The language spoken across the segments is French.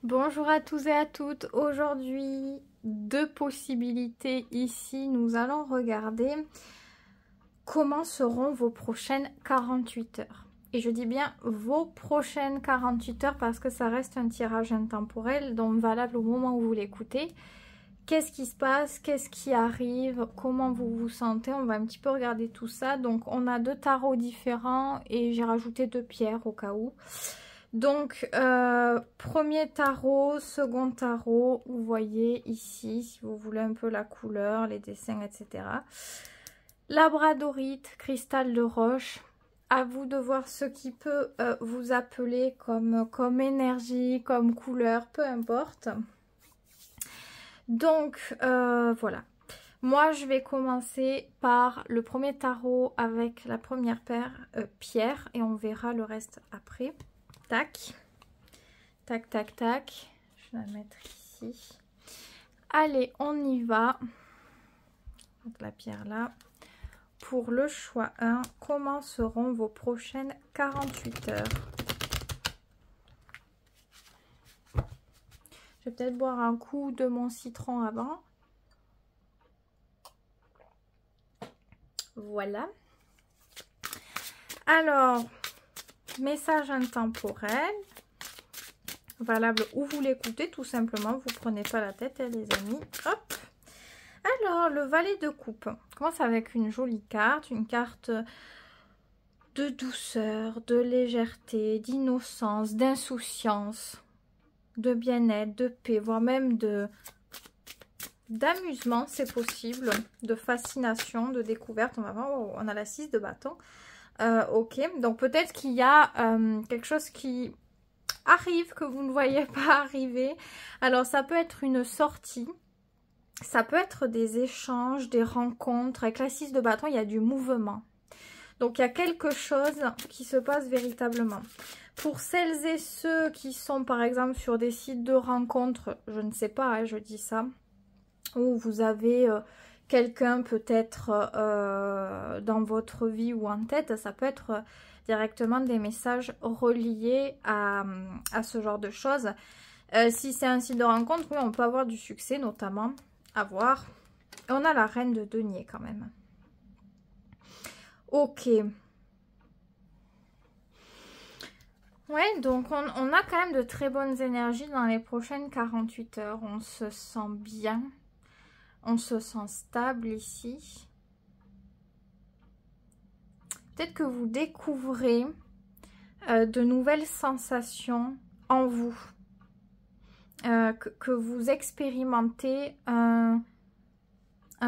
Bonjour à tous et à toutes. Aujourd'hui, deux possibilités ici. Nous allons regarder comment seront vos prochaines 48 heures. Et je dis bien vos prochaines 48 heures parce que ça reste un tirage intemporel, donc valable au moment où vous l'écoutez. Qu'est-ce qui se passe? Qu'est-ce qui arrive? Comment vous vous sentez? On va un petit peu regarder tout ça. Donc on a deux tarots différents et j'ai rajouté deux pierres au cas où. Donc, premier tarot, second tarot, vous voyez ici, si vous voulez un peu la couleur, les dessins, etc. Labradorite, cristal de roche. À vous de voir ce qui peut vous appeler comme énergie, comme couleur, peu importe. Donc, voilà. Moi, je vais commencer par le premier tarot avec la première pierre et on verra le reste après. Tac, tac, tac, tac. Je vais la mettre ici. Allez, on y va. Donc la pierre là. Pour le choix 1, comment seront vos prochaines 48 heures? Je vais peut-être boire un coup de mon citron avant. Voilà. Alors, message intemporel. Valable où vous l'écoutez, tout simplement. Vous prenez pas la tête, les amis. Hop. Alors, le valet de coupe. On commence avec une jolie carte. Une carte de douceur, de légèreté, d'innocence, d'insouciance, de bien-être, de paix, voire même d'amusement, c'est possible, de fascination, de découverte. On va voir, oh, on a la 6 de bâton. Ok, donc peut-être qu'il y a quelque chose qui arrive que vous ne voyez pas arriver. Alors ça peut être une sortie, ça peut être des échanges, des rencontres. Avec la 6 de bâton, il y a du mouvement. Donc il y a quelque chose qui se passe véritablement. Pour celles et ceux qui sont par exemple sur des sites de rencontres, je ne sais pas, hein, je dis ça, où vous avez quelqu'un peut-être dans votre vie ou en tête, ça peut être directement des messages reliés à ce genre de choses. Si c'est un site de rencontre, oui, on peut avoir du succès notamment, à voir. On a la reine de denier quand même. Ok. Ouais, donc on a quand même de très bonnes énergies dans les prochaines 48 heures. On se sent bien. On se sent stable ici. Peut-être que vous découvrez de nouvelles sensations en vous. Que vous expérimentez un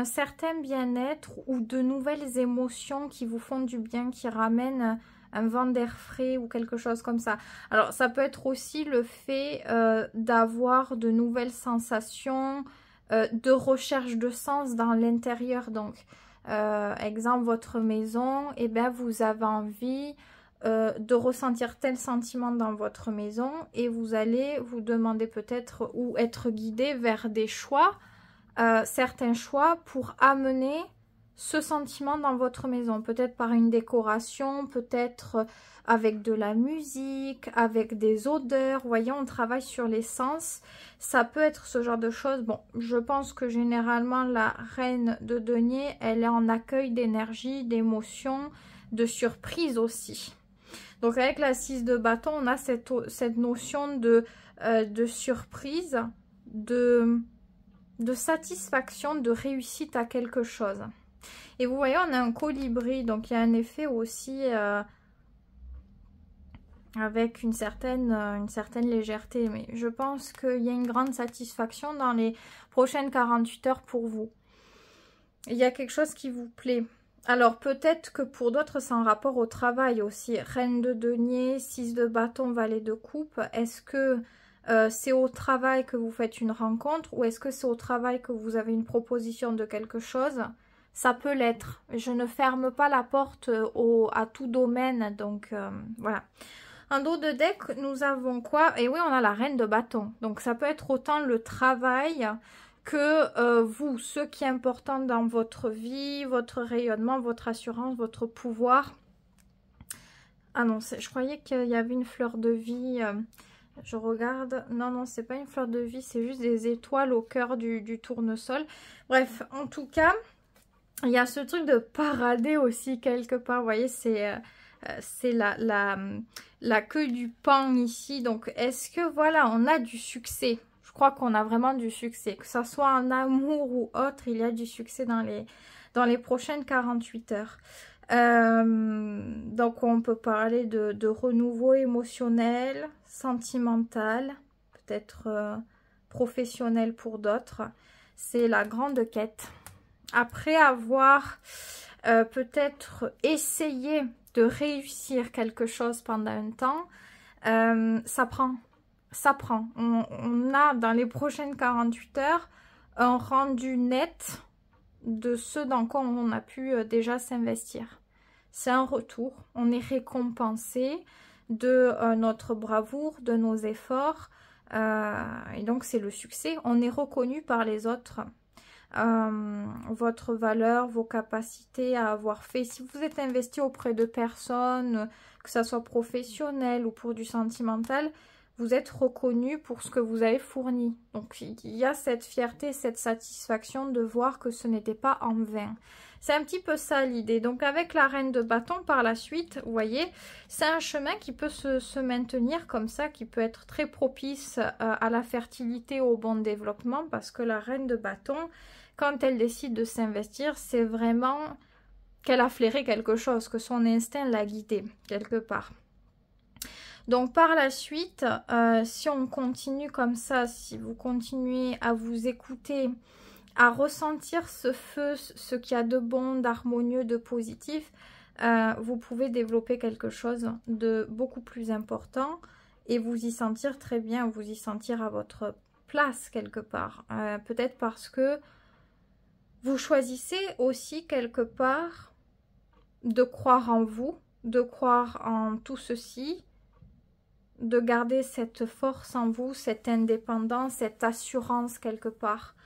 certain bien-être ou de nouvelles émotions qui vous font du bien, qui ramènent un vent d'air frais ou quelque chose comme ça. Alors ça peut être aussi le fait d'avoir de nouvelles sensations, de recherche de sens dans l'intérieur. Donc exemple votre maison, et bien vous avez envie de ressentir tel sentiment dans votre maison et vous allez vous demander peut-être ou être guidé vers des choix, certains choix pour amener ce sentiment dans votre maison, peut-être par une décoration, peut-être avec de la musique, avec des odeurs. Vous voyez, on travaille sur les sens, ça peut être ce genre de choses. Bon, je pense que généralement la reine de denier, elle est en accueil d'énergie, d'émotion, de surprise aussi. Donc avec la 6 de bâton, on a cette notion de surprise, de satisfaction, de réussite à quelque chose. Et vous voyez, on a un colibri, donc il y a un effet aussi avec une certaine légèreté. Mais je pense qu'il y a une grande satisfaction dans les prochaines 48 heures pour vous. Il y a quelque chose qui vous plaît. Alors peut-être que pour d'autres c'est en rapport au travail aussi. Reine de denier, 6 de bâton, valet de coupe. Est-ce que c'est au travail que vous faites une rencontre ou est-ce que c'est au travail que vous avez une proposition de quelque chose? Ça peut l'être. Je ne ferme pas la porte à tout domaine. Donc voilà. En dos de deck, nous avons quoi? Et oui, on a la reine de bâton. Donc ça peut être autant le travail que vous, ce qui est important dans votre vie, votre rayonnement, votre assurance, votre pouvoir. Ah non, je croyais qu'il y avait une fleur de vie Je regarde. Non, non, c'est pas une fleur de vie, c'est juste des étoiles au cœur du tournesol. Bref, en tout cas, il y a ce truc de parader aussi quelque part. Vous voyez, c'est la queue du paon ici. Donc, est-ce que, voilà, on a du succès? Je crois qu'on a vraiment du succès. Que ça soit en amour ou autre, il y a du succès dans les prochaines 48 heures. Donc, on peut parler de renouveau émotionnel, sentimental, peut-être professionnel pour d'autres. C'est la grande quête. Après avoir peut-être essayé de réussir quelque chose pendant un temps, ça prend. On a dans les prochaines 48 heures un rendu net de ce dans quoi on a pu déjà s'investir. C'est un retour, on est récompensé de notre bravoure, de nos efforts, et donc c'est le succès. On est reconnu par les autres. Votre valeur, vos capacités à avoir fait. Si vous êtes investi auprès de personnes, que ça soit professionnel ou pour du sentimental, vous êtes reconnu pour ce que vous avez fourni. Donc il y a cette fierté, cette satisfaction de voir que ce n'était pas en vain. C'est un petit peu ça l'idée. Donc avec la reine de bâton par la suite, vous voyez, c'est un chemin qui peut se maintenir comme ça, qui peut être très propice à la fertilité, au bon développement, parce que la reine de bâton, quand elle décide de s'investir, c'est vraiment qu'elle a flairé quelque chose, que son instinct l'a guidée quelque part. Donc par la suite, si on continue comme ça, si vous continuez à vous écouter, à ressentir ce feu, ce qu'il y a de bon, d'harmonieux, de positif, vous pouvez développer quelque chose de beaucoup plus important et vous y sentir très bien, vous y sentir à votre place quelque part. Peut-être parce que vous choisissez aussi quelque part de croire en vous, de croire en tout ceci, de garder cette force en vous, cette indépendance, cette assurance quelque part,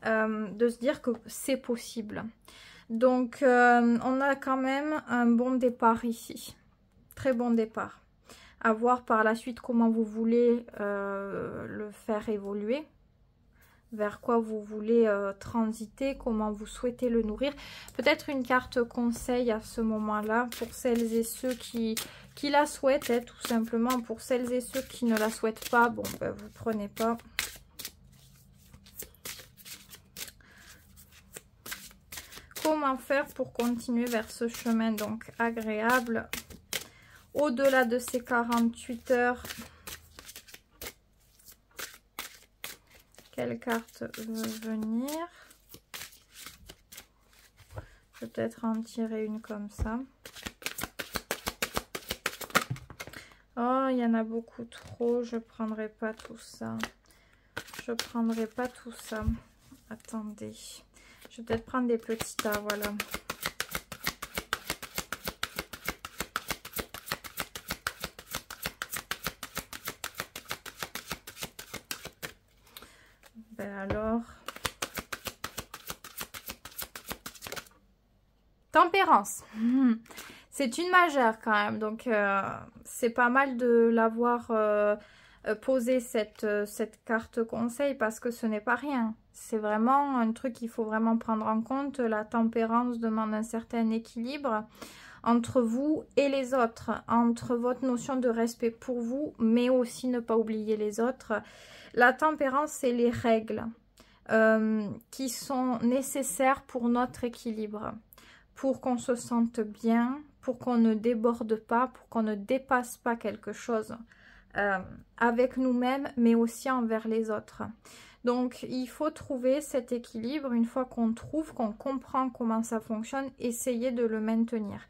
de se dire que c'est possible. Donc, on a quand même un bon départ ici, très bon départ. À voir par la suite comment vous voulez le faire évoluer, vers quoi vous voulez transiter, comment vous souhaitez le nourrir. Peut-être une carte conseil à ce moment-là pour celles et ceux qui la souhaitent, hein, tout simplement. Pour celles et ceux qui ne la souhaitent pas, bon, ben, vous prenez pas. Comment faire pour continuer vers ce chemin donc agréable au-delà de ces 48 heures? Quelle carte veut venir? Je vais peut-être en tirer une comme ça. Oh, il y en a beaucoup trop. Je ne prendrai pas tout ça. Je ne prendrai pas tout ça. Attendez. Je vais peut-être prendre des petits tas, voilà. Ben alors... Tempérance. C'est une majeure quand même. Donc, c'est pas mal de l'avoir posé cette carte conseil parce que ce n'est pas rien. C'est vraiment un truc qu'il faut vraiment prendre en compte. La tempérance demande un certain équilibre entre vous et les autres, entre votre notion de respect pour vous, mais aussi ne pas oublier les autres. La tempérance, c'est les règles qui sont nécessaires pour notre équilibre, pour qu'on se sente bien, pour qu'on ne déborde pas, pour qu'on ne dépasse pas quelque chose avec nous-mêmes, mais aussi envers les autres. Donc, il faut trouver cet équilibre. Une fois qu'on trouve, qu'on comprend comment ça fonctionne, essayer de le maintenir.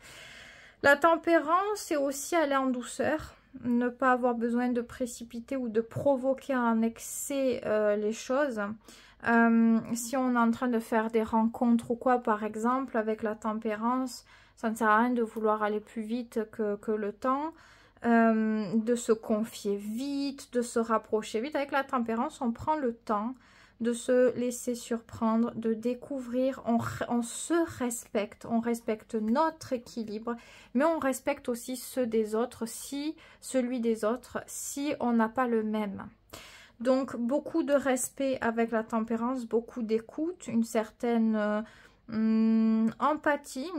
La tempérance, c'est aussi aller en douceur, ne pas avoir besoin de précipiter ou de provoquer en excès les choses. Si on est en train de faire des rencontres ou quoi, par exemple, avec la tempérance, ça ne sert à rien de vouloir aller plus vite que le temps. De se confier vite, de se rapprocher vite. Avec la tempérance, on prend le temps de se laisser surprendre, de découvrir. On se respecte, on respecte notre équilibre, mais on respecte aussi celui des autres, si on n'a pas le même. Donc, beaucoup de respect avec la tempérance, beaucoup d'écoute, une certaine empathie,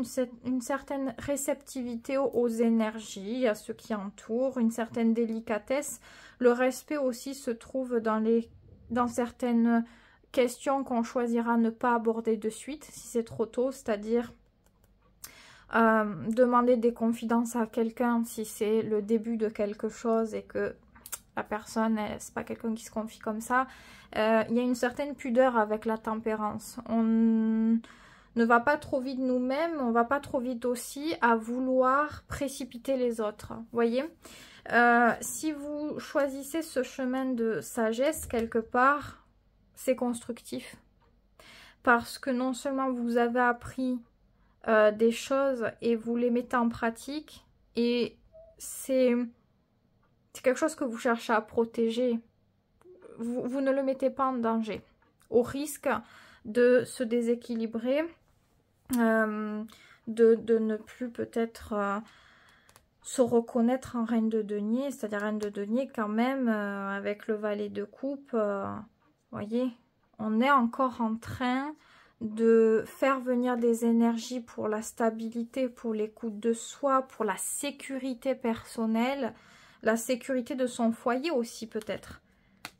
une certaine réceptivité aux énergies, à ce qui entoure, une certaine délicatesse. Le respect aussi se trouve dans certaines questions qu'on choisira ne pas aborder de suite, si c'est trop tôt, c'est-à-dire demander des confidences à quelqu'un si c'est le début de quelque chose et que la personne, c'est pas quelqu'un qui se confie comme ça. Il y a une certaine pudeur avec la tempérance. On ne va pas trop vite nous-mêmes, on va pas trop vite aussi à vouloir précipiter les autres. Voyez, si vous choisissez ce chemin de sagesse quelque part, c'est constructif. Parce que non seulement vous avez appris des choses et vous les mettez en pratique, et c'est quelque chose que vous cherchez à protéger. Vous ne le mettez pas en danger, au risque de se déséquilibrer, de ne plus peut-être se reconnaître en reine de denier, c'est-à-dire reine de denier quand même, avec le valet de coupe, voyez, on est encore en train de faire venir des énergies pour la stabilité, pour l'écoute de soi, pour la sécurité personnelle, la sécurité de son foyer aussi peut-être.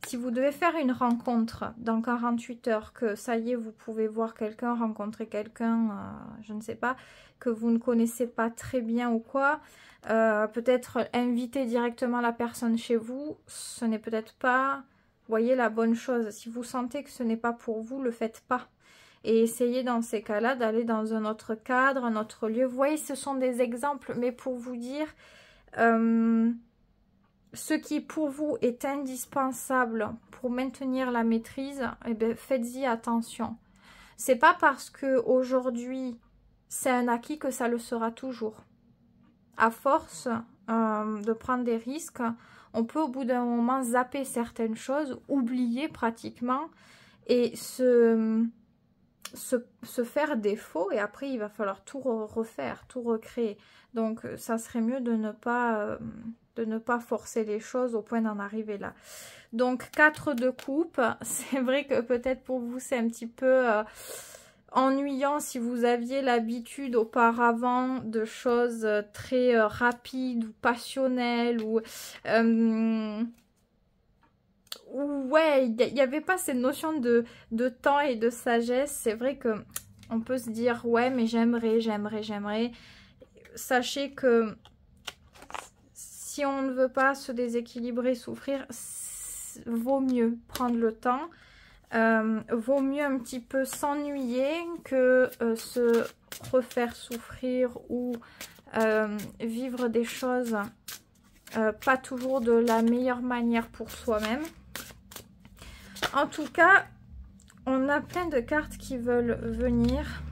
Si vous devez faire une rencontre dans 48 heures, que ça y est, vous pouvez voir quelqu'un, rencontrer quelqu'un, je ne sais pas, que vous ne connaissez pas très bien ou quoi, peut-être inviter directement la personne chez vous, ce n'est peut-être pas, voyez, la bonne chose. Si vous sentez que ce n'est pas pour vous, le faites pas. Et essayez dans ces cas-là d'aller dans un autre cadre, un autre lieu. Vous voyez, ce sont des exemples, mais pour vous dire... ce qui pour vous est indispensable pour maintenir la maîtrise, eh bien, faites-y attention. C'est pas parce que aujourd'hui c'est un acquis que ça le sera toujours. À force de prendre des risques, on peut au bout d'un moment zapper certaines choses, oublier pratiquement et se faire défaut, et après il va falloir tout refaire, tout recréer. Donc ça serait mieux de ne pas forcer les choses au point d'en arriver là. Donc 4 de coupe, c'est vrai que peut-être pour vous c'est un petit peu ennuyant si vous aviez l'habitude auparavant de choses très rapides ou passionnelles ou ouais, il n'y avait pas cette notion de temps et de sagesse. C'est vrai que on peut se dire ouais mais j'aimerais. Sachez que si on ne veut pas se déséquilibrer, souffrir, vaut mieux prendre le temps. Vaut mieux un petit peu s'ennuyer que se refaire souffrir ou vivre des choses pas toujours de la meilleure manière pour soi-même. En tout cas, on a plein de cartes qui veulent venir.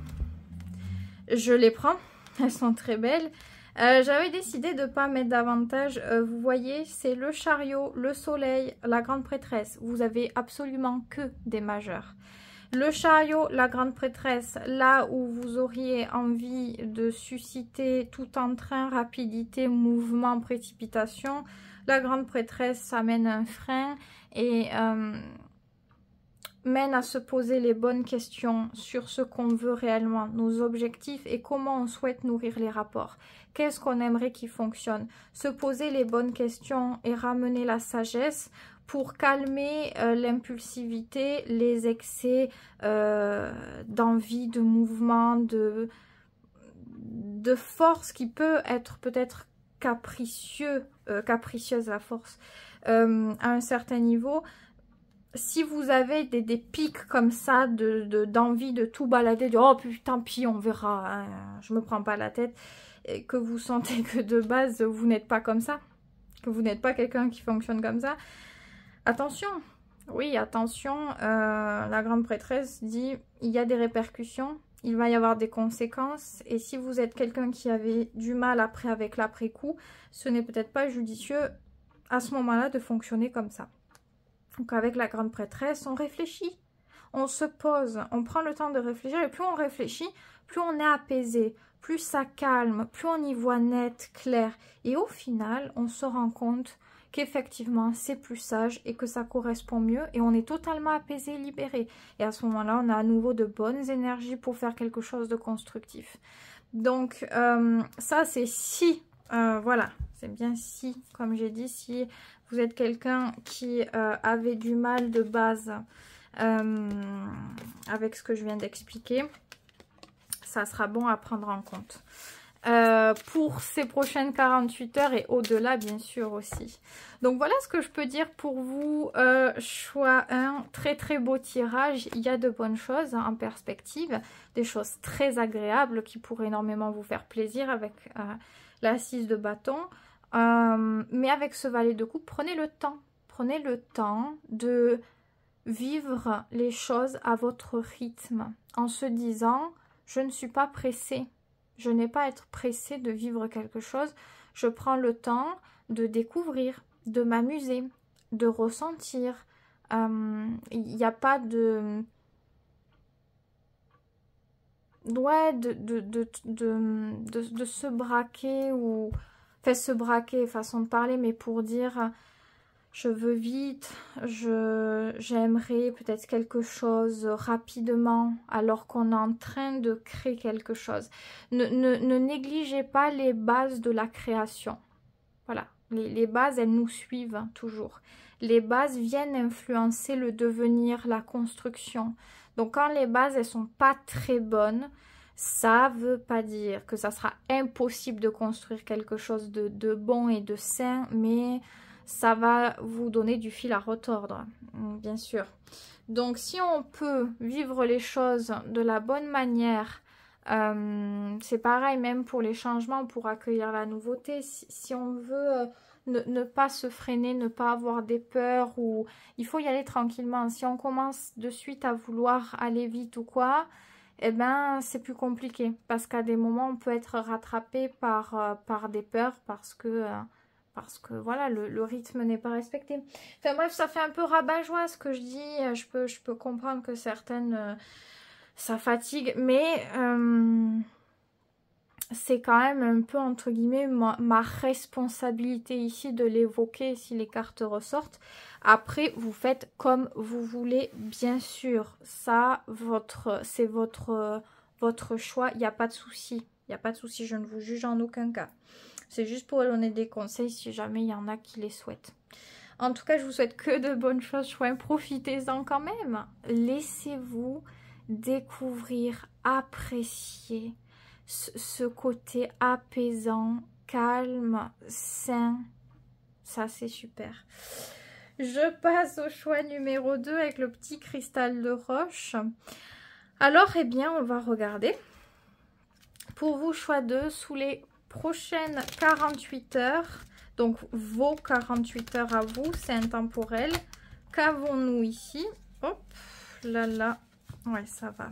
Je les prends, elles sont très belles. J'avais décidé de ne pas mettre davantage. Vous voyez, c'est le chariot, le soleil, la grande prêtresse. Vous avez absolument que des majeurs. Le chariot, la grande prêtresse, là où vous auriez envie de susciter tout entrain, rapidité, mouvement, précipitation. La grande prêtresse amène un frein et mène à se poser les bonnes questions sur ce qu'on veut réellement, nos objectifs et comment on souhaite nourrir les rapports. Qu'est-ce qu'on aimerait qui fonctionne? Se poser les bonnes questions et ramener la sagesse pour calmer l'impulsivité, les excès d'envie, de mouvement, de force qui peut être peut-être capricieuse la force à un certain niveau. Si vous avez des pics comme ça d'envie de tout balader, de oh putain, tant pis, on verra, hein, je me prends pas la tête, et que vous sentez que de base vous n'êtes pas comme ça, que vous n'êtes pas quelqu'un qui fonctionne comme ça, attention, oui, attention, la grande prêtresse dit il y a des répercussions, il va y avoir des conséquences, et si vous êtes quelqu'un qui avait du mal après avec l'après-coup, ce n'est peut-être pas judicieux à ce moment-là de fonctionner comme ça. Donc avec la grande prêtresse, on réfléchit. on se pose, on prend le temps de réfléchir, et plus on réfléchit, plus on est apaisé, plus ça calme, plus on y voit net, clair. Et au final, on se rend compte qu'effectivement, c'est plus sage et que ça correspond mieux. Et on est totalement apaisé, libéré. Et à ce moment-là, on a à nouveau de bonnes énergies pour faire quelque chose de constructif. Donc, ça, c'est si, voilà, c'est bien si, comme j'ai dit, si vous êtes quelqu'un qui avait du mal de base avec ce que je viens d'expliquer, ça sera bon à prendre en compte. Pour ces prochaines 48 heures et au-delà, bien sûr, aussi. Donc, voilà ce que je peux dire pour vous. Choix 1, très très beau tirage. Il y a de bonnes choses en perspective, des choses très agréables qui pourraient énormément vous faire plaisir avec l'assise de bâton. Mais avec ce valet de coupe, prenez le temps. Prenez le temps de vivre les choses à votre rythme en se disant, je ne suis pas pressée. Je n'ai pas à être pressée de vivre quelque chose. Je prends le temps de découvrir, de m'amuser, de ressentir. Il n'y a pas de... Ouais, de se braquer ou... Enfin, se braquer, façon de parler, mais pour dire... Je veux vite, j'aimerais peut-être quelque chose rapidement alors qu'on est en train de créer quelque chose. Ne négligez pas les bases de la création. Voilà, les bases, elles nous suivent toujours. Les bases viennent influencer le devenir, la construction. Donc quand les bases, elles sont pas très bonnes, ça veut pas dire que ça sera impossible de construire quelque chose de bon et de sain, mais... ça va vous donner du fil à retordre, bien sûr. Donc, si on peut vivre les choses de la bonne manière, c'est pareil même pour les changements, pour accueillir la nouveauté. Si on veut ne pas se freiner, ne pas avoir des peurs, ou il faut y aller tranquillement. Si on commence de suite à vouloir aller vite ou quoi, eh ben, c'est plus compliqué. Parce qu'à des moments, on peut être rattrapé par des peurs, parce que voilà, le rythme n'est pas respecté. Enfin bref, ça fait un peu rabat-joie ce que je dis. Je peux comprendre que certaines, ça fatigue. Mais c'est quand même un peu, entre guillemets, ma responsabilité ici de l'évoquer si les cartes ressortent. Après, vous faites comme vous voulez, bien sûr. Ça, c'est votre choix. Il n'y a pas de souci. Il n'y a pas de souci. Je ne vous juge en aucun cas. C'est juste pour donner des conseils si jamais il y en a qui les souhaitent. En tout cas, je vous souhaite que de bonnes choses. Profitez-en quand même. Laissez-vous découvrir, apprécier ce côté apaisant, calme, sain. Ça, c'est super. Je passe au choix numéro 2 avec le petit cristal de roche. Alors, eh bien, on va regarder. Pour vous, choix 2, sous les prochaines 48 heures, donc vos 48 heures à vous, c'est intemporel. Qu'avons-nous ici? Hop, là, là. Ouais, ça va.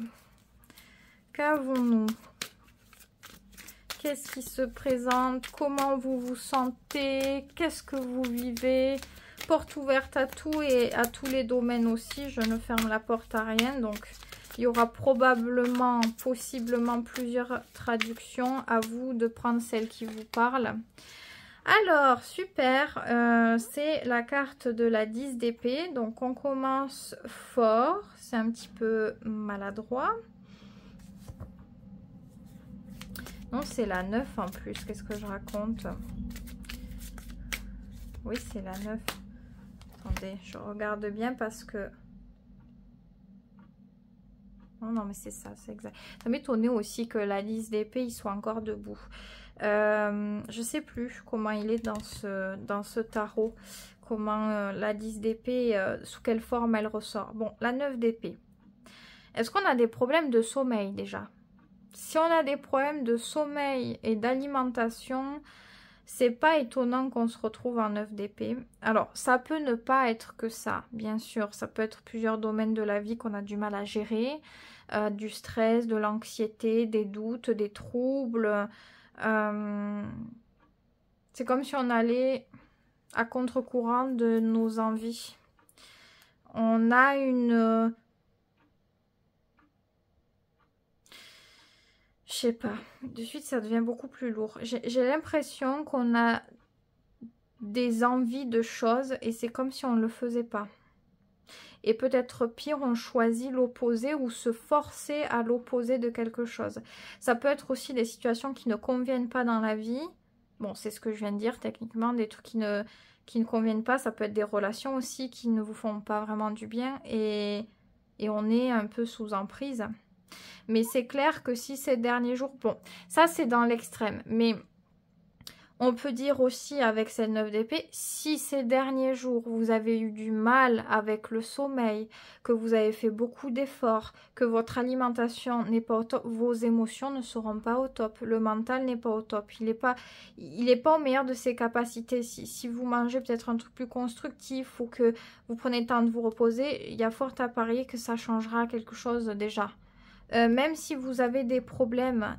Qu'avons-nous? Qu'est-ce qui se présente? Comment vous vous sentez? Qu'est-ce que vous vivez? Porte ouverte à tout et à tous les domaines aussi. Je ne ferme la porte à rien, donc... il y aura probablement, possiblement plusieurs traductions. À vous de prendre celle qui vous parle. Alors, super. C'est la carte de la 10 d'épée. Donc, on commence fort. C'est un petit peu maladroit. Non, c'est la 9 en plus. Qu'est-ce que je raconte? Oui, c'est la 9. Attendez, je regarde bien parce que... non, non, mais c'est ça, c'est exact. Ça m'étonnait aussi que la 10 d'épée, il soit encore debout. Je sais plus comment il est dans ce tarot. Comment la 10 d'épée, sous quelle forme elle ressort. Bon, la 9 d'épée. Est-ce qu'on a des problèmes de sommeil déjà? Si on a des problèmes de sommeil et d'alimentation, c'est pas étonnant qu'on se retrouve en 9 d'épée. Alors, ça peut ne pas être que ça, bien sûr. Ça peut être plusieurs domaines de la vie qu'on a du mal à gérer. Du stress, de l'anxiété, des doutes, des troubles. C'est comme si on allait à contre-courant de nos envies. On a une sais pas. De suite, ça devient beaucoup plus lourd. J'ai l'impression qu'on a des envies de choses et c'est comme si on ne le faisait pas. Et peut-être pire, on choisit l'opposé ou se forcer à l'opposé de quelque chose. Ça peut être aussi des situations qui ne conviennent pas dans la vie. Bon, c'est ce que je viens de dire, techniquement, des trucs qui ne conviennent pas. Ça peut être des relations aussi qui ne vous font pas vraiment du bien et on est un peu sous emprise. Mais c'est clair que si ces derniers jours... Bon, ça c'est dans l'extrême, mais... On peut dire aussi avec cette 9 d'épée, si ces derniers jours vous avez eu du mal avec le sommeil, que vous avez fait beaucoup d'efforts, que votre alimentation n'est pas au top, vos émotions ne seront pas au top, le mental n'est pas au top, il n'est pas au meilleur de ses capacités. Si vous mangez peut-être un truc plus constructif ou que vous prenez le temps de vous reposer, il y a fort à parier que ça changera quelque chose déjà. Même si vous avez des problèmes,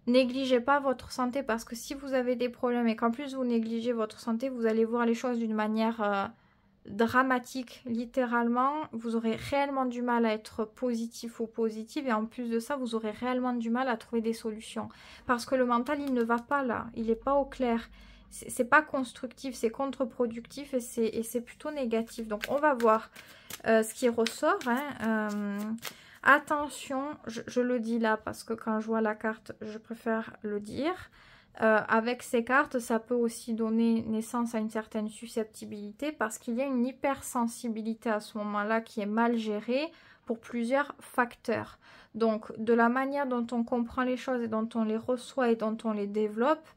négligez pas votre santé parce que si vous avez des problèmes et qu'en plus vous négligez votre santé, vous allez voir les choses d'une manière dramatique, littéralement. Vous aurez réellement du mal à être positif ou positive et en plus de ça, vous aurez réellement du mal à trouver des solutions. Parce que le mental, il ne va pas là, il n'est pas au clair. C'est pas constructif, c'est contre-productif et c'est plutôt négatif. Donc on va voir ce qui ressort. Attention, je le dis là parce que quand je vois la carte, je préfère le dire. Avec ces cartes, ça peut aussi donner naissance à une certaine susceptibilité parce qu'il y a une hypersensibilité à ce moment-là qui est mal gérée pour plusieurs facteurs. Donc, de la manière dont on comprend les choses et dont on les reçoit et dont on les développe,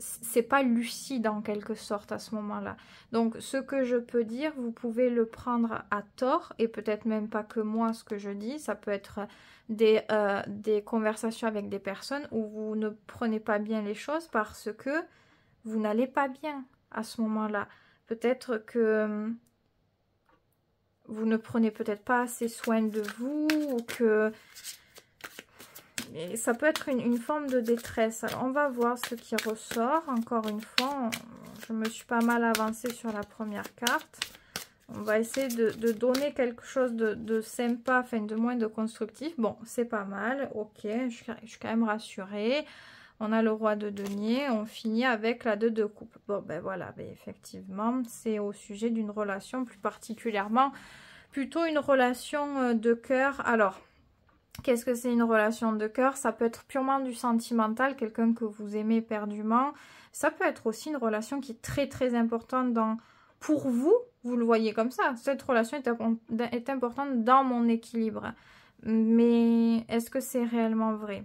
c'est pas lucide en quelque sorte à ce moment-là. Donc ce que je peux dire, vous pouvez le prendre à tort et peut-être même pas que moi ce que je dis, ça peut être des conversations avec des personnes où vous ne prenez pas bien les choses parce que vous n'allez pas bien à ce moment-là. Peut-être que vous ne prenez peut-être pas assez soin de vous ou que... Et ça peut être une forme de détresse. Alors, on va voir ce qui ressort. Encore une fois, je me suis pas mal avancée sur la première carte. On va essayer de donner quelque chose de sympa, enfin de moins de constructif. Bon, c'est pas mal. Ok, je suis quand même rassurée. On a le roi de denier. On finit avec la 2 de coupe. Bon, ben voilà, ben effectivement, c'est au sujet d'une relation plus particulièrement. Plutôt une relation de cœur. Alors... Qu'est-ce que c'est une relation de cœur? Ça peut être purement du sentimental, quelqu'un que vous aimez éperdument. Ça peut être aussi une relation qui est très très importante pour vous. Vous le voyez comme ça. Cette relation est importante dans mon équilibre. Mais est-ce que c'est réellement vrai?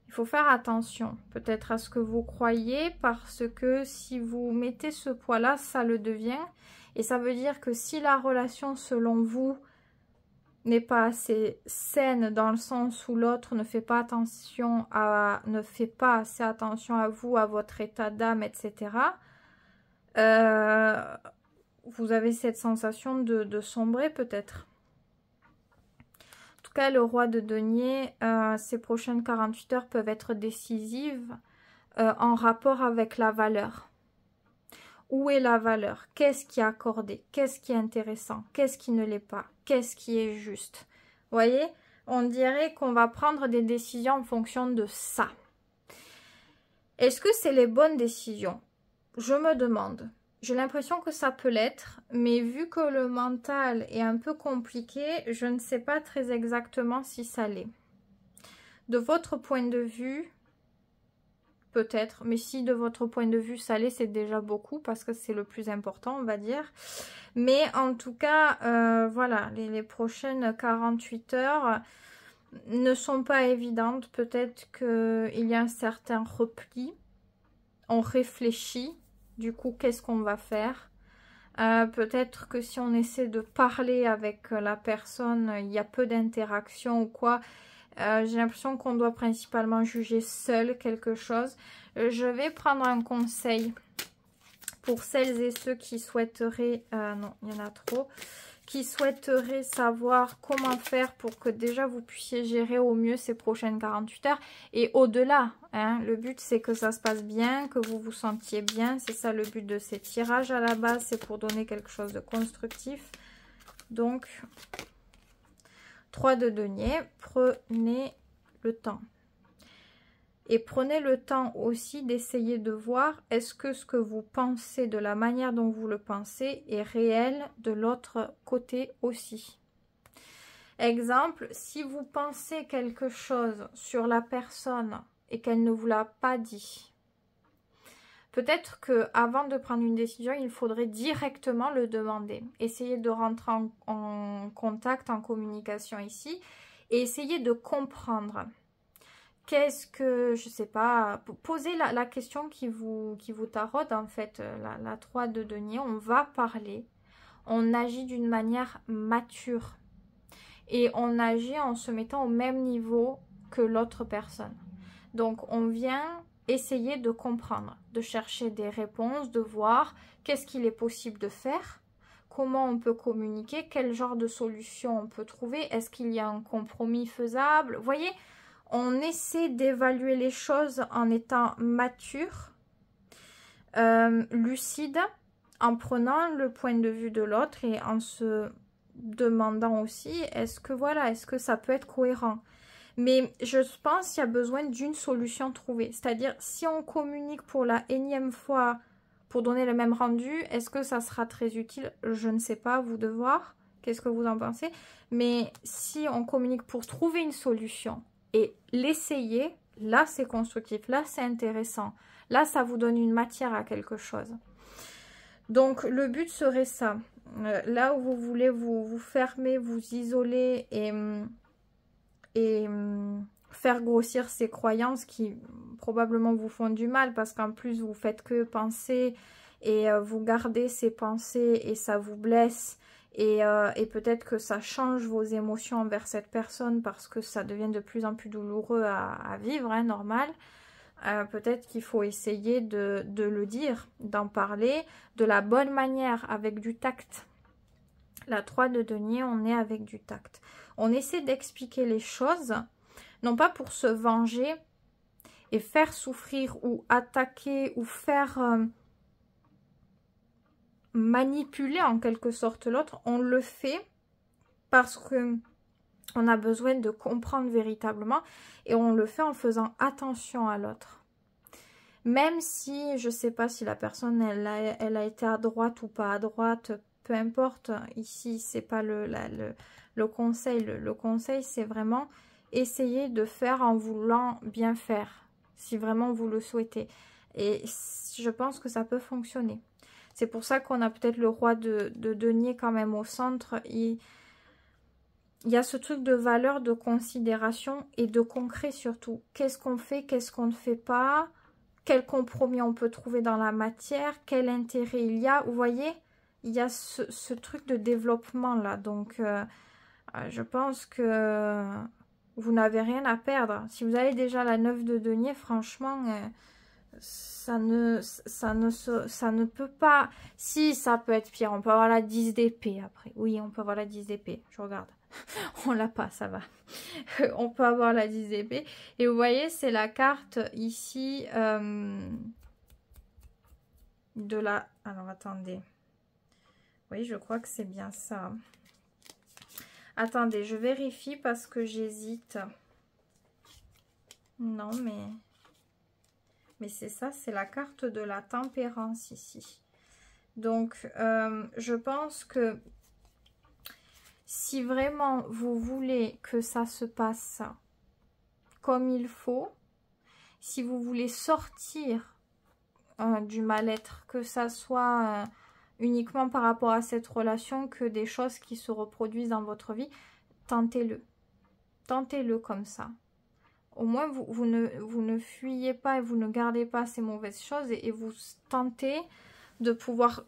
Il faut faire attention peut-être à ce que vous croyez parce que si vous mettez ce poids-là, ça le devient. Et ça veut dire que si la relation selon vous n'est pas assez saine dans le sens où l'autre ne fait pas assez attention à vous, à votre état d'âme, etc. Vous avez cette sensation de sombrer peut-être. En tout cas, le roi de denier, ces prochaines 48 heures peuvent être décisives en rapport avec la valeur. Où est la valeur? Qu'est-ce qui est accordé? Qu'est-ce qui est intéressant? Qu'est-ce qui ne l'est pas? Qu'est-ce qui est juste? Vous voyez? On dirait qu'on va prendre des décisions en fonction de ça. Est-ce que c'est les bonnes décisions? Je me demande. J'ai l'impression que ça peut l'être, mais vu que le mental est un peu compliqué, je ne sais pas très exactement si ça l'est. De votre point de vue... Peut-être, mais si de votre point de vue ça l'est, c'est déjà beaucoup parce que c'est le plus important, on va dire. Mais en tout cas, voilà, les prochaines 48 heures ne sont pas évidentes. Peut-être qu'il y a un certain repli. On réfléchit, du coup, qu'est-ce qu'on va faire? Peut-être que si on essaie de parler avec la personne, il y a peu d'interaction ou quoi... j'ai l'impression qu'on doit principalement juger seul quelque chose. Je vais prendre un conseil pour celles et ceux qui souhaiteraient... non, il y en a trop. Qui souhaiteraient savoir comment faire pour que déjà vous puissiez gérer au mieux ces prochaines 48 heures. Et au-delà, hein, le but c'est que ça se passe bien, que vous vous sentiez bien. C'est ça le but de ces tirages à la base. C'est pour donner quelque chose de constructif. Donc... 3 de denier, prenez le temps. Et prenez le temps aussi d'essayer de voir est-ce que ce que vous pensez de la manière dont vous le pensez est réel de l'autre côté aussi. Exemple, si vous pensez quelque chose sur la personne et qu'elle ne vous l'a pas dit, peut-être qu'avant de prendre une décision, il faudrait directement le demander. Essayez de rentrer en contact, en communication ici et essayez de comprendre. Qu'est-ce que, je sais pas, posez la question qui vous taraude en fait, la 3 de denier, on va parler, on agit d'une manière mature et on agit en se mettant au même niveau que l'autre personne. Donc on vient essayer de comprendre, de chercher des réponses, de voir qu'est-ce qu'il est possible de faire, comment on peut communiquer, quel genre de solution on peut trouver, est-ce qu'il y a un compromis faisable, vous voyez. On essaie d'évaluer les choses en étant mature, lucide, en prenant le point de vue de l'autre et en se demandant aussi est-ce que voilà, est-ce que ça peut être cohérent. Mais je pense qu'il y a besoin d'une solution trouvée. C'est-à-dire, si on communique pour la énième fois pour donner le même rendu, est-ce que ça sera très utile? Je ne sais pas, vous de voir. Qu'est-ce que vous en pensez? Mais si on communique pour trouver une solution et l'essayer, là c'est constructif, là c'est intéressant, là ça vous donne une matière à quelque chose. Donc le but serait ça, là où vous voulez vous fermer, vous isoler et faire grossir ces croyances qui probablement vous font du mal parce qu'en plus vous faites que penser et vous gardez ces pensées et ça vous blesse. Et peut-être que ça change vos émotions envers cette personne parce que ça devient de plus en plus douloureux à vivre, hein, normal. Peut-être qu'il faut essayer de le dire, d'en parler de la bonne manière, avec du tact. La 3 de denier, on est avec du tact. On essaie d'expliquer les choses, non pas pour se venger et faire souffrir ou attaquer ou faire... manipuler en quelque sorte l'autre, on le fait parce que on a besoin de comprendre véritablement et on le fait en faisant attention à l'autre. Même si, je sais pas si la personne elle a été à droite ou pas à droite, peu importe, ici c'est pas le conseil, le conseil c'est vraiment essayer de faire en voulant bien faire, si vraiment vous le souhaitez. Et je pense que ça peut fonctionner. C'est pour ça qu'on a peut-être le roi de denier quand même au centre. Il y a ce truc de valeur, de considération et de concret surtout. Qu'est-ce qu'on fait, qu'est-ce qu'on ne fait pas? Quel compromis on peut trouver dans la matière? Quel intérêt il y a? Vous voyez, il y a ce truc de développement là. Donc, je pense que vous n'avez rien à perdre. Si vous avez déjà la 9 de denier, franchement... ça ne peut pas... Si, ça peut être pire. On peut avoir la 10 d'épée après. Oui, on peut avoir la 10 d'épée. Je regarde. On l'a pas, ça va. On peut avoir la 10 d'épée. Et vous voyez, c'est la carte ici de la... Alors, attendez. Oui, je crois que c'est bien ça. Attendez, je vérifie parce que j'hésite. Non, mais... Mais c'est ça, c'est la carte de la tempérance ici. Donc, je pense que si vraiment vous voulez que ça se passe comme il faut, si vous voulez sortir du mal-être, que ça soit uniquement par rapport à cette relation, que des choses qui se reproduisent dans votre vie, tentez-le. Tentez-le comme ça. Au moins, vous ne fuyez pas et vous ne gardez pas ces mauvaises choses et vous tentez de pouvoir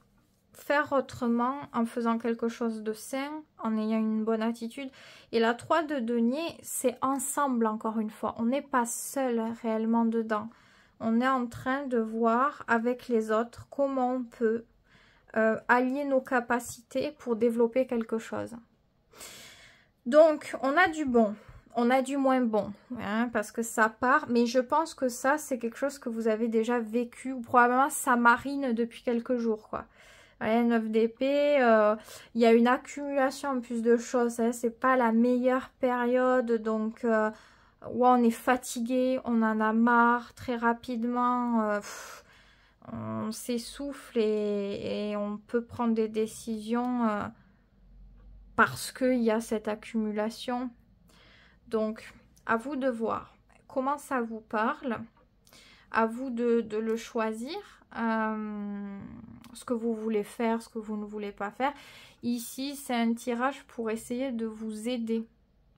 faire autrement en faisant quelque chose de sain, en ayant une bonne attitude. Et la 3 de denier, c'est ensemble encore une fois. On n'est pas seul réellement dedans. On est en train de voir avec les autres comment on peut allier nos capacités pour développer quelque chose. Donc, on a du bon. On a du moins bon, hein, parce que ça part. Mais je pense que ça, c'est quelque chose que vous avez déjà vécu. Ou probablement, ça marine depuis quelques jours, quoi. Ouais, 9 d'épée, il y a une accumulation en plus de choses, hein, c'est pas la meilleure période, donc ouais, on est fatigué, on en a marre très rapidement, on s'essouffle et on peut prendre des décisions parce qu'il y a cette accumulation. Donc, à vous de voir comment ça vous parle, à vous de le choisir, ce que vous voulez faire, ce que vous ne voulez pas faire. Ici, c'est un tirage pour essayer de vous aider.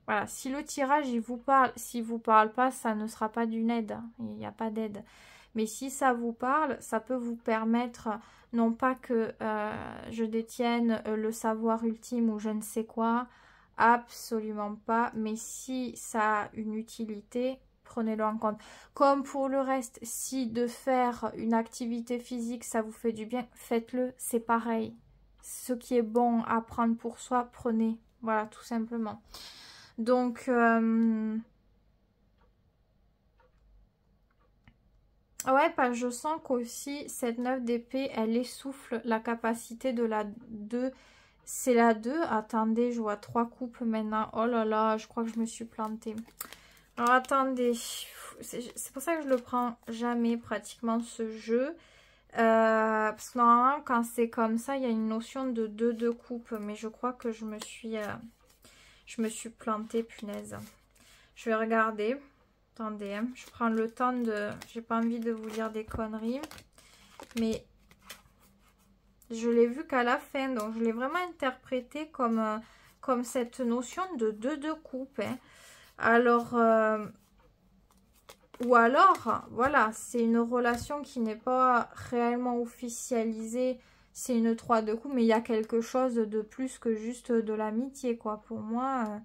Voilà, si le tirage, il vous parle, s'il ne vous parle pas, ça ne sera pas d'une aide. Il n'y a pas d'aide. Mais si ça vous parle, ça peut vous permettre, non pas que je détienne le savoir ultime ou je ne sais quoi, absolument pas. Mais si ça a une utilité, prenez-le en compte. Comme pour le reste, si de faire une activité physique, ça vous fait du bien, faites-le, c'est pareil. Ce qui est bon à prendre pour soi, prenez. Voilà, tout simplement. Donc, ouais, parce que je sens qu'aussi, cette 9 d'épée, elle essouffle la capacité de la 2. C'est la 2. Attendez, je vois 3 coupes maintenant. Oh là là, je crois que je me suis plantée. Alors, attendez. C'est pour ça que je le prends jamais, pratiquement, ce jeu. Parce que normalement, quand c'est comme ça, il y a une notion de 2 de coupe. Mais je crois que je me suis plantée, punaise. Je vais regarder. Attendez, hein, je prends le temps de... J'ai pas envie de vous dire des conneries. Mais je l'ai vu qu'à la fin. Donc, je l'ai vraiment interprété comme cette notion de 2 de coupe. Hein. Alors... ou alors, voilà, c'est une relation qui n'est pas réellement officialisée. C'est une 3 de coupe. Mais il y a quelque chose de plus que juste de l'amitié, quoi. Pour moi...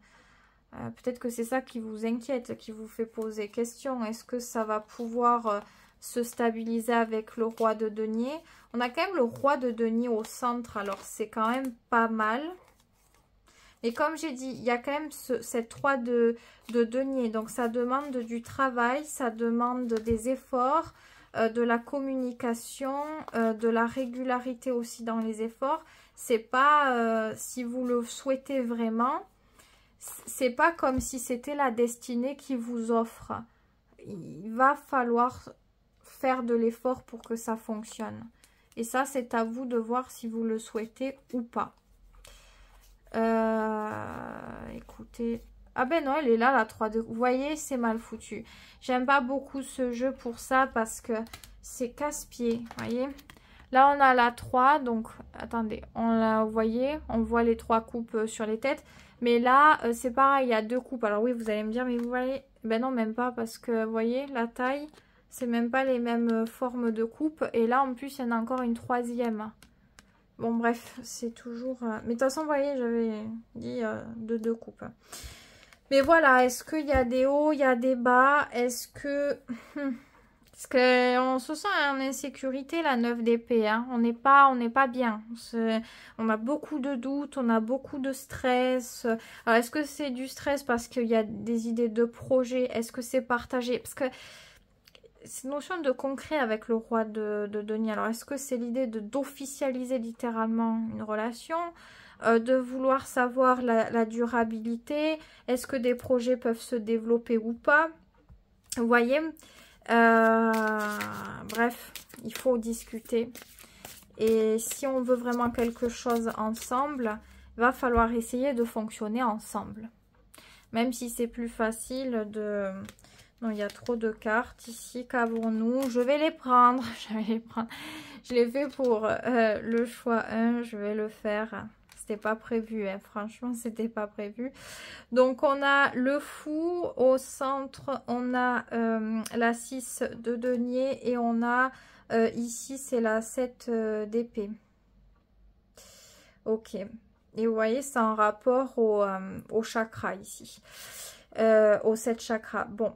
peut-être que c'est ça qui vous inquiète, qui vous fait poser question. Est-ce que ça va pouvoir se stabiliser avec le roi de denier? On a quand même le roi de denier au centre, alors c'est quand même pas mal. Et comme j'ai dit, il y a quand même cette 3 de denier. Donc ça demande du travail, ça demande des efforts, de la communication, de la régularité aussi dans les efforts. C'est pas, si vous le souhaitez vraiment... C'est pas comme si c'était la destinée qui vous offre. Il va falloir faire de l'effort pour que ça fonctionne. Et ça, c'est à vous de voir si vous le souhaitez ou pas. Écoutez... Ah ben non, elle est là, la 3D. Vous voyez, c'est mal foutu. J'aime pas beaucoup ce jeu pour ça parce que c'est casse-pied. Vous voyez? Là, on a la 3. Donc, attendez. Vous voyez, on voit les 3 coupes sur les têtes. Mais là, c'est pareil, il y a 2 coupes. Alors oui, vous allez me dire, mais vous voyez... Ben non, même pas, parce que, vous voyez, la taille, c'est même pas les mêmes formes de coupe. Et là, en plus, il y en a encore une 3e. Bon, bref, c'est toujours... Mais de toute façon, vous voyez, j'avais dit de 2 coupes. Mais voilà, est-ce qu'il y a des hauts, il y a des bas? Est-ce que... Parce qu'on se sent en insécurité, la 9 d'épée. Hein. On n'est pas bien. On a beaucoup de doutes, on a beaucoup de stress. Alors, est-ce que c'est du stress parce qu'il y a des idées de projet? Est-ce que c'est partagé? Parce que c'est une notion de concret avec le roi de denier. Alors, est-ce que c'est l'idée d'officialiser littéralement une relation? De vouloir savoir la durabilité? Est-ce que des projets peuvent se développer ou pas? Vous voyez? Bref, il faut discuter. Et si on veut vraiment quelque chose ensemble, il va falloir essayer de fonctionner ensemble. Même si c'est plus facile de... Non, il y a trop de cartes ici. Qu'avons-nous? Je vais les prendre. Je vais les prendre. Je l'ai fait pour le choix 1. Je vais le faire. C'était pas prévu, hein. Franchement, c'était pas prévu. Donc, on a le fou au centre. On a la 6 de denier. Et on a ici, c'est la 7 d'épée. Ok. Et vous voyez, c'est en rapport au chakra ici. Au 7 chakras. Bon.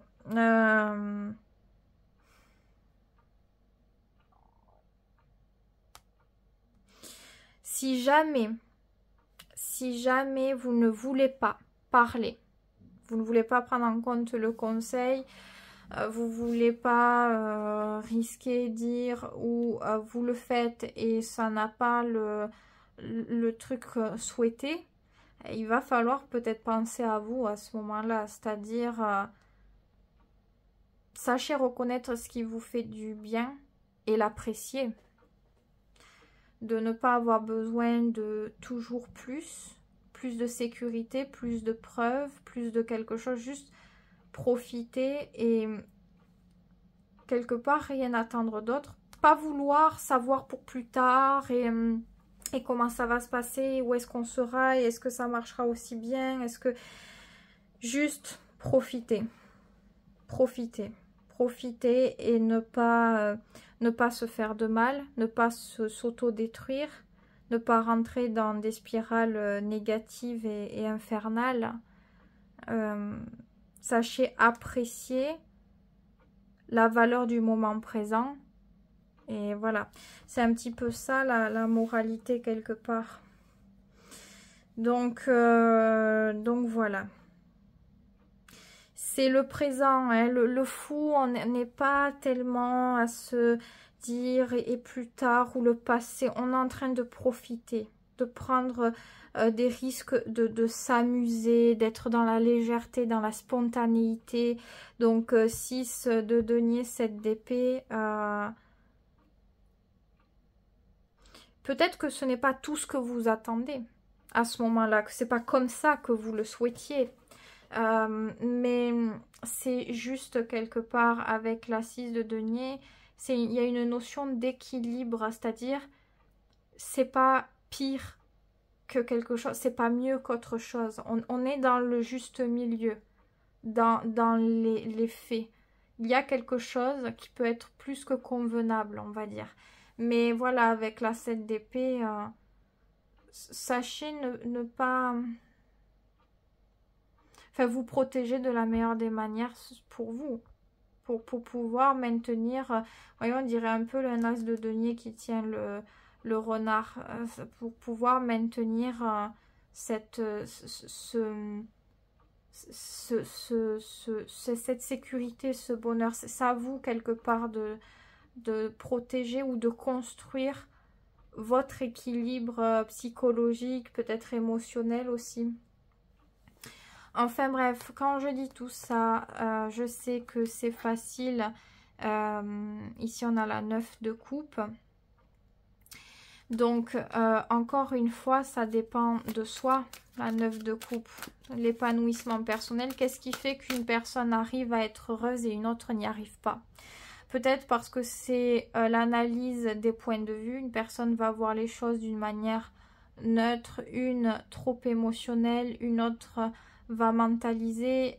Si jamais vous ne voulez pas parler, vous ne voulez pas prendre en compte le conseil, vous voulez pas risquer, dire, ou vous le faites et ça n'a pas le truc souhaité, il va falloir peut-être penser à vous à ce moment-là, c'est-à-dire sachez reconnaître ce qui vous fait du bien et l'apprécier. De ne pas avoir besoin de toujours plus de sécurité, plus de preuves, plus de quelque chose, juste profiter et quelque part rien attendre d'autre. Pas vouloir savoir pour plus tard et comment ça va se passer, où est-ce qu'on sera et est-ce que ça marchera aussi bien, est-ce que... Juste profiter. Profiter et ne pas se faire de mal, ne pas s'auto-détruire, ne pas rentrer dans des spirales négatives et infernales. Sachez apprécier la valeur du moment présent. Et voilà, c'est un petit peu ça la moralité quelque part. Donc voilà. C'est le présent, hein. Le fou, on n'est pas tellement à se dire et plus tard ou le passé. On est en train de profiter, de prendre des risques, de s'amuser, d'être dans la légèreté, dans la spontanéité. Donc 6 de denier, 7 d'épée. Peut-être que ce n'est pas tout ce que vous attendez à ce moment-là, que c'est pas comme ça que vous le souhaitiez. Mais c'est juste quelque part avec la 6 de denier, il y a une notion d'équilibre, c'est-à-dire c'est pas pire que quelque chose, c'est pas mieux qu'autre chose. On est dans le juste milieu, dans les faits. Il y a quelque chose qui peut être plus que convenable, on va dire. Mais voilà, avec la 7 d'épée, sachez ne pas... Enfin, vous protéger de la meilleure des manières pour vous. Pour pouvoir maintenir... voyons, on dirait un peu le as de denier qui tient le renard. Pour pouvoir maintenir cette sécurité, ce bonheur. C'est à vous, quelque part, de protéger ou de construire votre équilibre psychologique, peut-être émotionnel aussi. Enfin bref, quand je dis tout ça, je sais que c'est facile. Ici, on a la 9 de coupe. Donc, encore une fois, ça dépend de soi, la 9 de coupe. L'épanouissement personnel, qu'est-ce qui fait qu'une personne arrive à être heureuse et une autre n'y arrive pas? Peut-être parce que c'est l'analyse des points de vue. Une personne va voir les choses d'une manière neutre, une trop émotionnelle, une autre va mentaliser,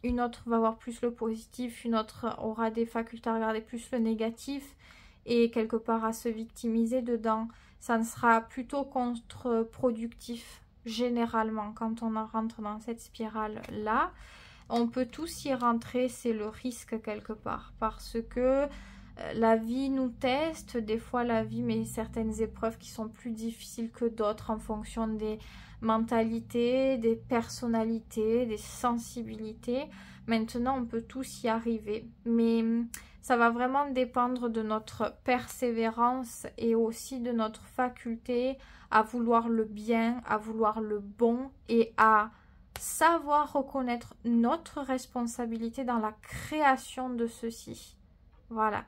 une autre va voir plus le positif, une autre aura des facultés à regarder plus le négatif et quelque part à se victimiser dedans. Ça ne sera plutôt contre-productif généralement quand on rentre dans cette spirale-là. On peut tous y rentrer, c'est le risque quelque part parce que la vie nous teste, des fois la vie met certaines épreuves qui sont plus difficiles que d'autres en fonction des mentalités, des personnalités, des sensibilités. Maintenant, on peut tous y arriver, mais ça va vraiment dépendre de notre persévérance et aussi de notre faculté à vouloir le bien, à vouloir le bon et à savoir reconnaître notre responsabilité dans la création de ceci. Voilà.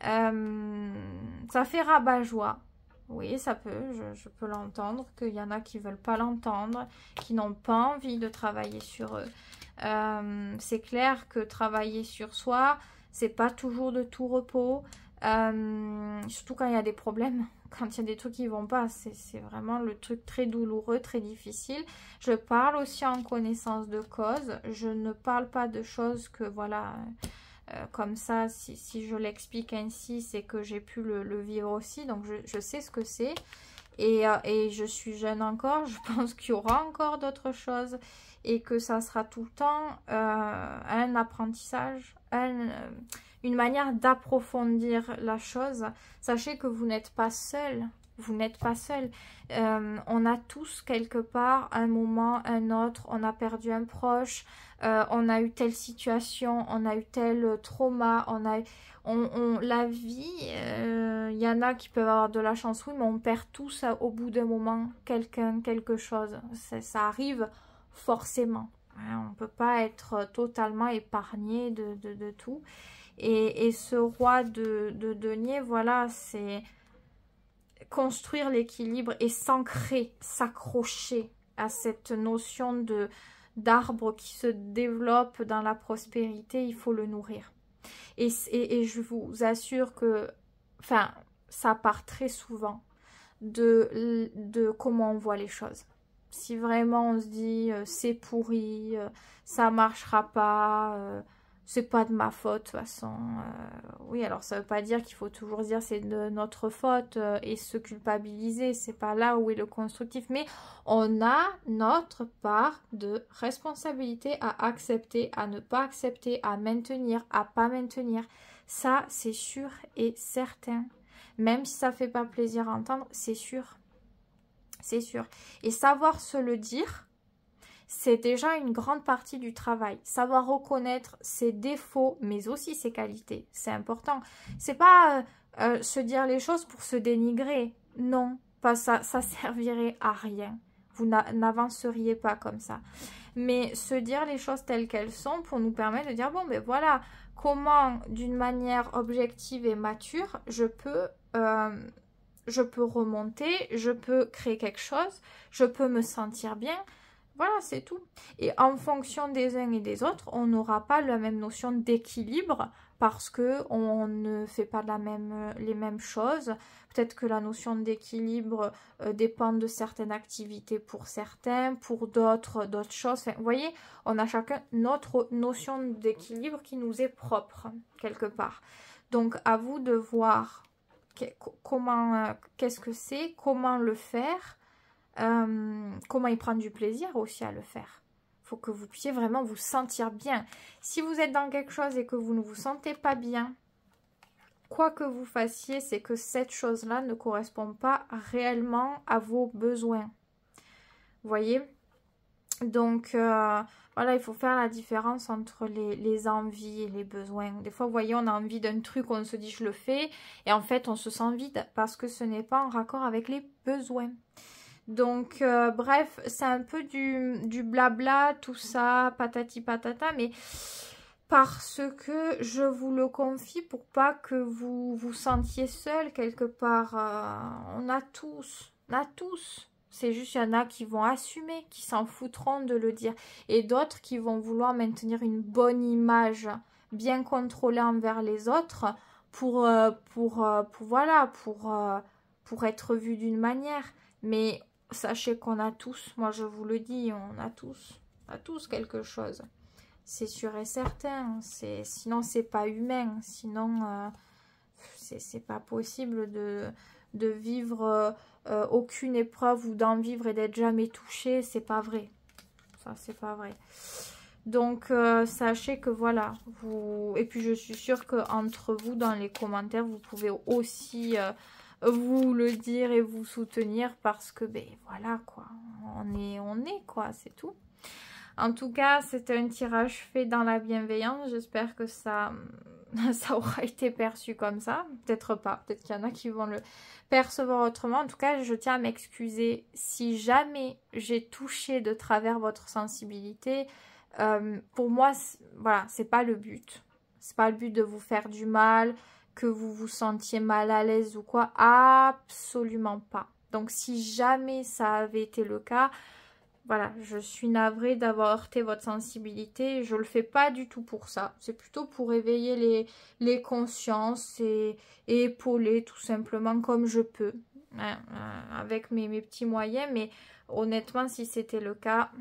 Ça fait rabat-joie. Oui, ça peut, je peux l'entendre, qu'il y en a qui ne veulent pas l'entendre, qui n'ont pas envie de travailler sur eux. C'est clair que travailler sur soi, c'est pas toujours de tout repos, surtout quand il y a des problèmes, quand il y a des trucs qui vont pas, c'est vraiment le truc très douloureux, très difficile. Je parle aussi en connaissance de cause, je ne parle pas de choses que, voilà... comme ça, si je l'explique ainsi, c'est que j'ai pu le vivre aussi. Donc, je sais ce que c'est. Et je suis jeune encore. Je pense qu'il y aura encore d'autres choses. Et que ça sera tout le temps un apprentissage, une manière d'approfondir la chose. Sachez que vous n'êtes pas seul. Vous n'êtes pas seul. On a tous quelque part, un moment, un autre, on a perdu un proche, on a eu telle situation, on a eu tel trauma, la vie, il y en a qui peuvent avoir de la chance, oui, mais on perd tous au bout d'un moment quelqu'un, quelque chose. Ça arrive forcément. Hein, on ne peut pas être totalement épargné de tout. Et ce roi de denier, voilà, c'est construire l'équilibre et s'ancrer, s'accrocher à cette notion d'arbre qui se développe dans la prospérité. Il faut le nourrir. Et je vous assure que, enfin, ça part très souvent de comment on voit les choses. Si vraiment on se dit c'est pourri, ça marchera pas, c'est pas de ma faute de toute façon. Oui, alors ça veut pas dire qu'il faut toujours dire c'est de notre faute et se culpabiliser. C'est pas là où est le constructif. Mais on a notre part de responsabilité à accepter, à ne pas accepter, à maintenir, à pas maintenir. Ça, c'est sûr et certain. Même si ça fait pas plaisir à entendre, c'est sûr. C'est sûr. Et savoir se le dire, c'est déjà une grande partie du travail. Savoir reconnaître ses défauts, mais aussi ses qualités. C'est important. C'est pas se dire les choses pour se dénigrer. Non, pas ça. Ça servirait à rien. Vous n'avanceriez pas comme ça. Mais se dire les choses telles qu'elles sont pour nous permettre de dire, bon, ben voilà, comment, d'une manière objective et mature, je peux remonter, je peux créer quelque chose, je peux me sentir bien. Voilà, c'est tout. Et en fonction des uns et des autres, on n'aura pas la même notion d'équilibre parce qu'on ne fait pas les mêmes choses. Peut-être que la notion d'équilibre dépend de certaines activités pour certains, pour d'autres choses. Enfin, vous voyez, on a chacun notre notion d'équilibre qui nous est propre, quelque part. Donc, à vous de voir comment, qu'est-ce que c'est, comment le faire, comment y prendre du plaisir aussi à le faire. Il faut que vous puissiez vraiment vous sentir bien. Si vous êtes dans quelque chose et que vous ne vous sentez pas bien, quoi que vous fassiez, c'est que cette chose-là ne correspond pas réellement à vos besoins. Vous voyez? Donc, voilà, il faut faire la différence entre les envies et les besoins. Des fois, vous voyez, on a envie d'un truc, on se dit je le fais, et en fait, on se sent vide parce que ce n'est pas en raccord avec les besoins. Donc, bref, c'est un peu du blabla, tout ça, patati patata, mais parce que je vous le confie pour pas que vous vous sentiez seul quelque part. On a tous. C'est juste, il y en a qui vont assumer, qui s'en foutront de le dire. Et d'autres qui vont vouloir maintenir une bonne image, bien contrôlée envers les autres, pour être vu d'une manière. Mais sachez qu'on a tous, moi je vous le dis, on a tous quelque chose. C'est sûr et certain. Sinon, c'est pas humain. Sinon, c'est pas possible de vivre aucune épreuve ou d'en vivre et d'être jamais touché. C'est pas vrai. Ça, c'est pas vrai. Donc, sachez que voilà. Et puis, je suis sûre qu'entre vous, dans les commentaires, vous pouvez aussi vous le dire et vous soutenir parce que, ben voilà, quoi. On est quoi, c'est tout. En tout cas, c'était un tirage fait dans la bienveillance. J'espère que ça aura été perçu comme ça. Peut-être pas. Peut-être qu'il y en a qui vont le percevoir autrement. En tout cas, je tiens à m'excuser si jamais j'ai touché de travers votre sensibilité. Pour moi, voilà, c'est pas le but. C'est pas le but de vous faire du mal, que vous vous sentiez mal à l'aise ou quoi. Absolument pas. Donc, si jamais ça avait été le cas... Voilà, je suis navrée d'avoir heurté votre sensibilité. Je ne le fais pas du tout pour ça. C'est plutôt pour éveiller les consciences et épauler tout simplement comme je peux. Hein, avec mes petits moyens. Mais honnêtement, si c'était le cas,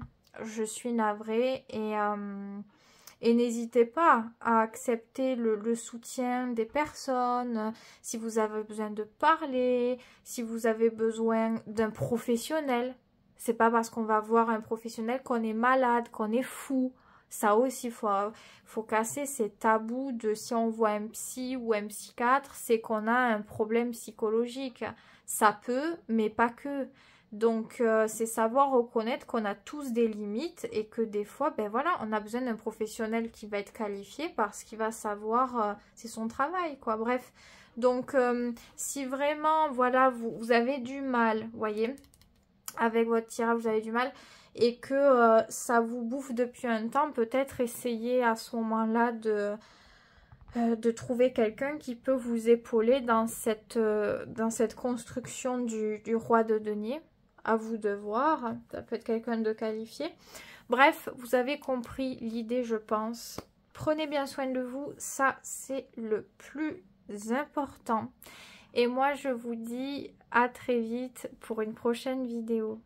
je suis navrée. Et n'hésitez pas à accepter le soutien des personnes. Si vous avez besoin de parler, si vous avez besoin d'un professionnel. C'est pas parce qu'on va voir un professionnel qu'on est malade, qu'on est fou. Ça aussi, faut casser ces tabous de si on voit un psy ou un psychiatre, c'est qu'on a un problème psychologique. Ça peut, mais pas que. Donc, c'est savoir reconnaître qu'on a tous des limites et que des fois, ben voilà, on a besoin d'un professionnel qui va être qualifié parce qu'il va savoir, c'est son travail, quoi. Bref, donc, si vraiment, voilà, vous avez du mal, vous voyez, avec votre tirage, vous avez du mal et que ça vous bouffe depuis un temps, peut-être essayer à ce moment-là de trouver quelqu'un qui peut vous épauler dans cette construction du roi de denier. À vous de voir, ça peut être quelqu'un de qualifié. Bref, vous avez compris l'idée, je pense. Prenez bien soin de vous, ça c'est le plus important. Et moi je vous dis à très vite pour une prochaine vidéo.